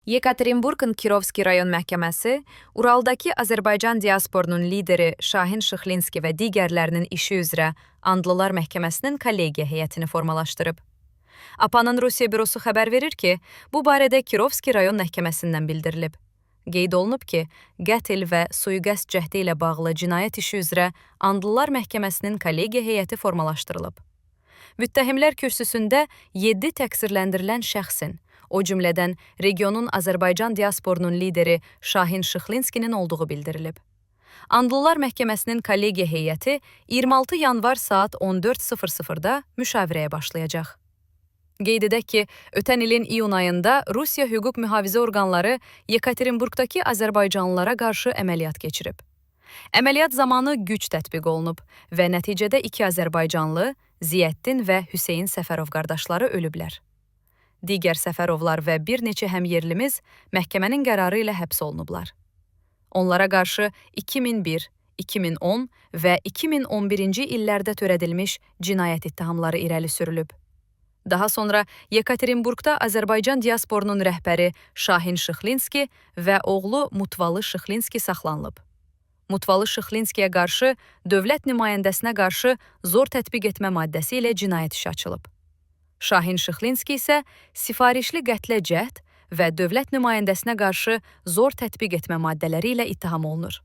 Yekaterinburg'un Kirovski rayon məhkəməsi Uraldakı Azərbaycan diasporunun lideri Şahin Şıxlinski və digərlərinin işi üzrə Andlılar Məhkəməsinin kollegiya heyətini formalaşdırıb. APA'nın Rusiya bürosu xəbər verir ki, bu barədə Kirovski rayon məhkəməsindən bildirilib. Qeyd olunub ki, qətl və sui-qəsd cəhdi ilə bağlı cinayət işi üzrə Andlılar Məhkəməsinin kollegiya heyəti formalaşdırılıb. Müttəhimlər kürsüsündə 7 təqsirləndirilən şəxsin, o cümlədən regionun Azərbaycan diasporunun lideri Şahin Şıxlinskinin olduğu bildirilib. Andlılar Məhkəməsinin kollegiya heyəti 26 yanvar saat 14:00-da müşavirəyə başlayacaq. Qeyd edək ki, ötən ilin iyun ayında Rusiya hüquq mühafizə orqanları Yekaterinburgdakı azərbaycanlılara qarşı əməliyyat keçirib. Əməliyyat zamanı güc tətbiq olunub və nəticədə 2 azərbaycanlı, Ziyəddin və Hüseyn Səfərov qardaşları ölüblər. Digər Səfərovlar və bir neçə həmyerlimiz məhkəmənin qərarı ilə həbs olunublar. Onlara qarşı 2001, 2010 və 2011-ci illərdə törədilmiş cinayət ittihamları irəli sürülüb. Daha sonra Yekaterinburgda Azərbaycan diasporunun rəhbəri Şahin Şıxlinski və oğlu Mutvalı Şıxlinski saxlanılıb. Mutvalı Şıxlinskiyə qarşı dövlət nümayəndəsinə qarşı zor tətbiq etmə maddəsi ilə cinayət işi açılıb. Şahin Şıxlinski isə sifarişli qətlə cəhd və dövlət nümayəndəsinə qarşı zor tətbiq etmə maddələri ilə ittiham olunur.